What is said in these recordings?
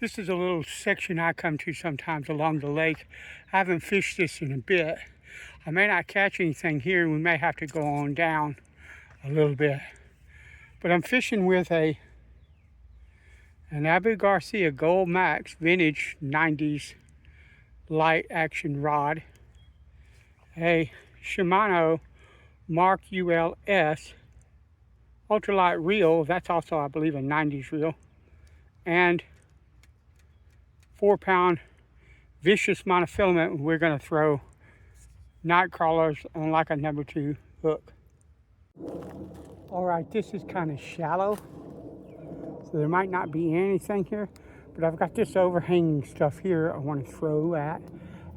This is a little section I come to sometimes along the lake. I haven't fished this in a bit. I may not catch anything here. We may have to go on down a little bit. But I'm fishing with an Abu Garcia Gold Max vintage 90s light action rod, a Shimano Mark ULS ultralight reel. That's also, I believe, a 90s reel, and 4-pound vicious monofilament. We're going to throw night crawlers on like a number 2 hook. All right, this is kind of shallow, so there might not be anything here, but I've got this overhanging stuff here I want to throw at.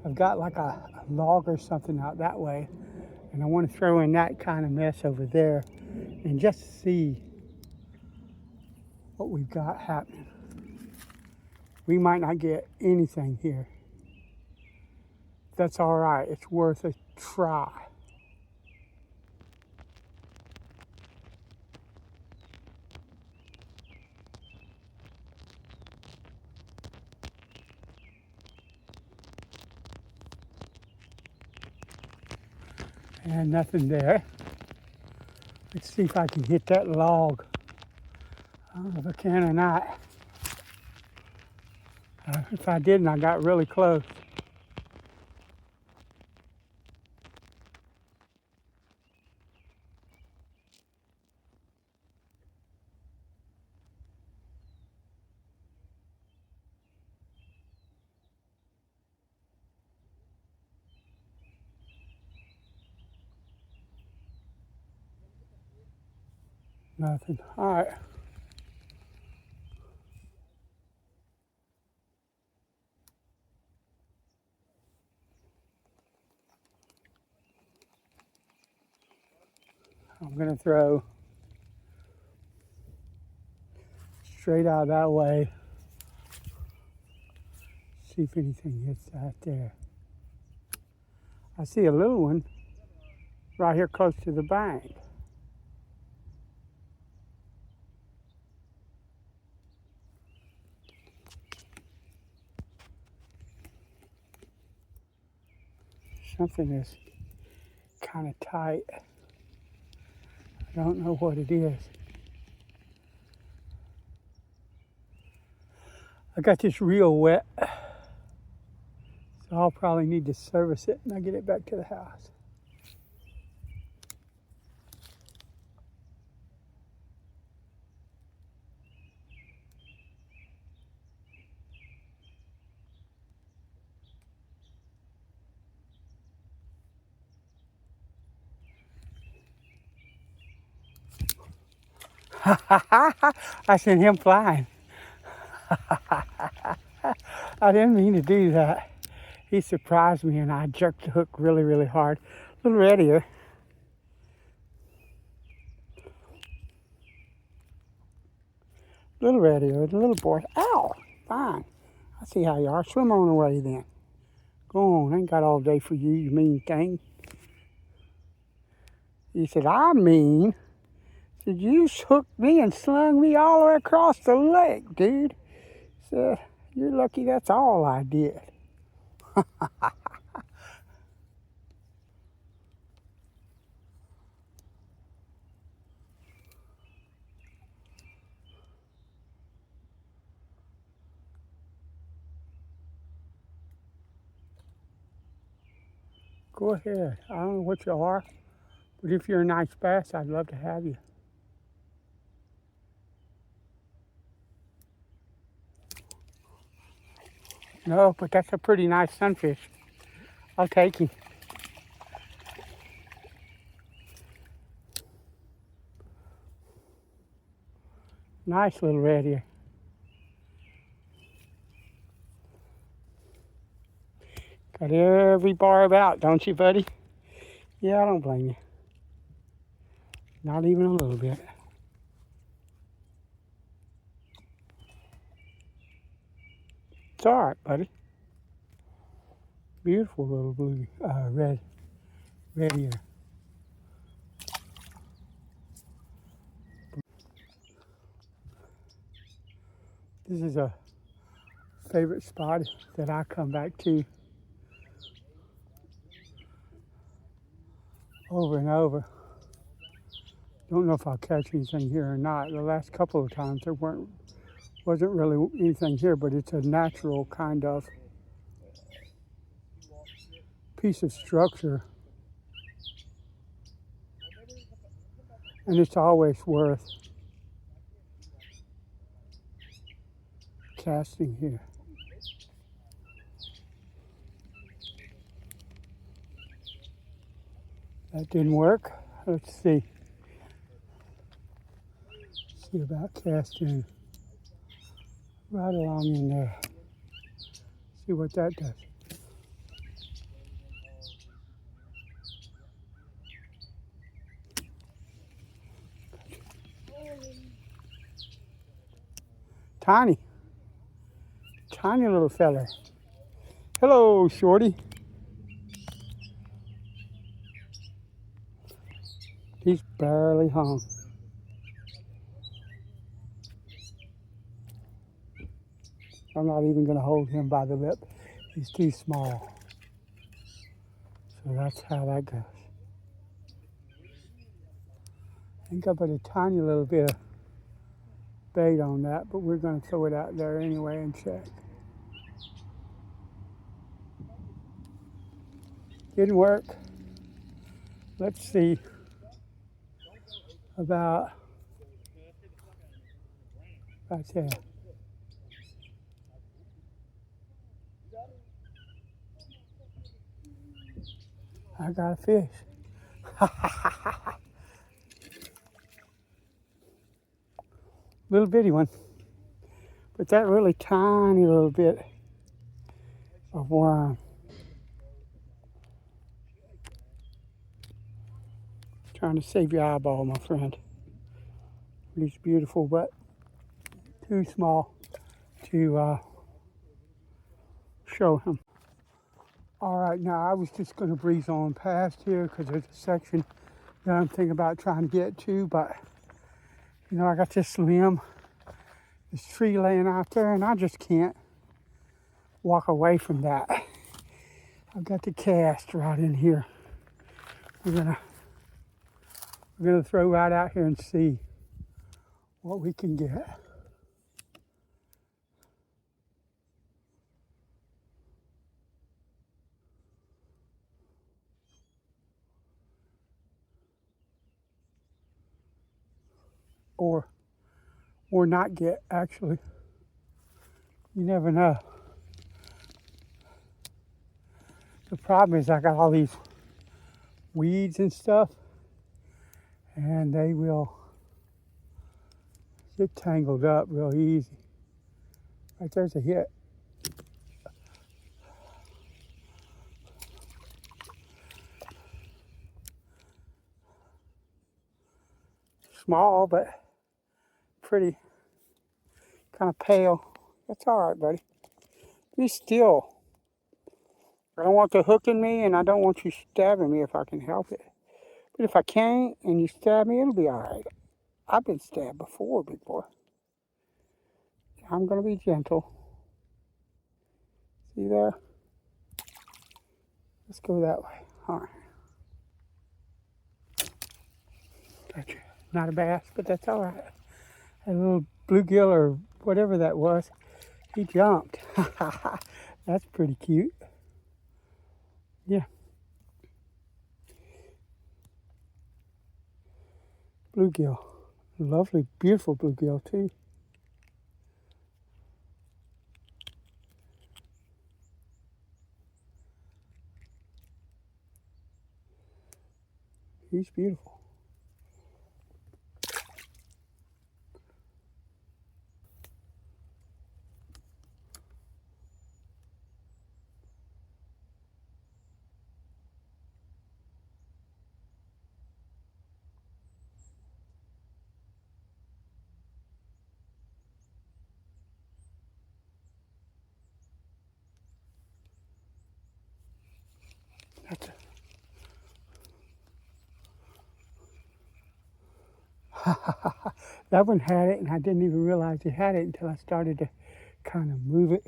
I've got like a log or something out that way, and I want to throw in that kind of mess over there and just see what we've got happening. We might not get anything here. That's all right. It's worth a try. And nothing there. Let's see if I can hit that log. I don't know if I can or not. If I didn't, I got really close. Nothing. All right. I'm going to throw straight out that way. See if anything hits that there. I see a little one right here close to the bank. Something is kind of tight. I don't know what it is. I got this reel wet, so I'll probably need to service it when I get it back to the house. I sent him flying. I didn't mean to do that. He surprised me and I jerked the hook really, really hard. A little readier. A little readier, a little boy. Ow! Fine. I see how you are. Swim on away then. Go on. I ain't got all day for you, you mean thing. He said, I mean, said, you hooked me and slung me all the way across the lake, dude. Said, you're lucky that's all I did. Go ahead. I don't know what you are, but if you're a nice bass, I'd love to have you. No, but that's a pretty nice sunfish. I'll take him. Nice little red here. Got every barb out, don't you, buddy? Yeah, I don't blame you. Not even a little bit. It's all right, buddy. Beautiful little blue, red ear. This is a favorite spot that I come back to over and over. Don't know if I'll catch anything here or not. The last couple of times there wasn't really anything here, but it's a natural kind of piece of structure. And it's always worth casting here. That didn't work. Let's see. See about casting right along in there. See what that does. Tiny little fella. Hello, shorty. He's barely hung. I'm not even going to hold him by the lip. He's too small. So that's how that goes. I think I put a tiny little bit of bait on that, but we're going to throw it out there anyway and check. Didn't work. Let's see about right there. I got a fish. Little bitty one. But that really tiny little bit of worm. Trying to save your eyeball, my friend. He's beautiful, but too small to show him. All right, now I was just going to breeze on past here because there's a section that I'm thinking about trying to get to, but you know, I got this limb, this tree laying out there, and I just can't walk away from that. I've got the cast right in here. We're gonna throw right out here and see what we can get. Or not get, actually. You never know. The problem is I got all these weeds and stuff, and they will get tangled up real easy. Right there's a hit. Small, but pretty, kind of pale. That's all right, buddy. Be still. I don't want the hook in me, and I don't want you stabbing me if I can help it. But if I can't, and you stab me, it'll be all right. I've been stabbed before, big boy. I'm going to be gentle. See there? Let's go that way. All right. Gotcha. Not a bass, but that's all right. A little bluegill or whatever that was, he jumped. That's pretty cute. Yeah. Bluegill. Lovely, beautiful bluegill too. He's beautiful. That's that one had it, and I didn't even realize it had it until I started to kind of move it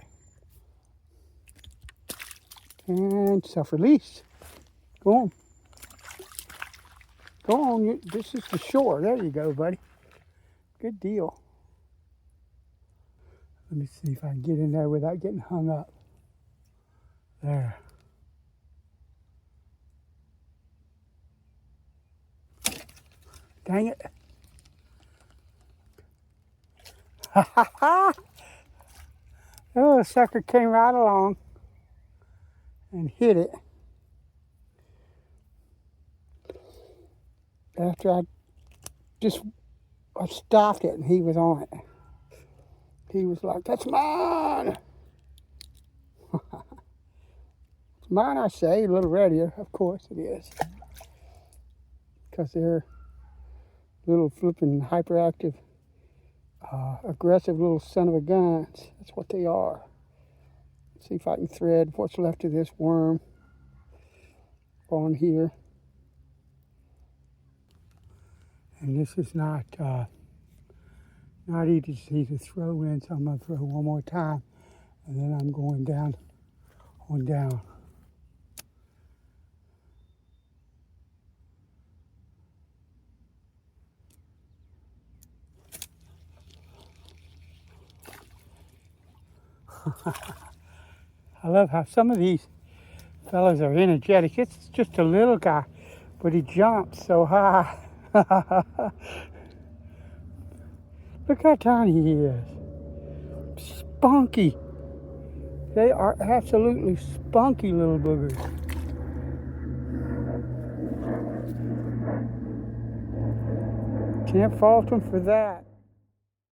And self-release. Go on. Go on. This is the shore. There you go, buddy. Good deal. Let me see if I can get in there without getting hung up. There. Dang it. Ha ha ha! That little sucker came right along and hit it. After I stopped it and he was on it. He was like, "That's mine." It's mine, I say. A little readier, of course it is. Because they're little flipping hyperactive, aggressive little son of a guns. That's what they are. Let's see if I can thread what's left of this worm on here. And this is not easy to throw in, so I'm going to throw one more time, and then I'm going down on down. I love how some of these fellas are energetic. It's just a little guy, but he jumps so high. Look how tiny he is. Spunky. They are absolutely spunky little boogers. Can't fault them for that.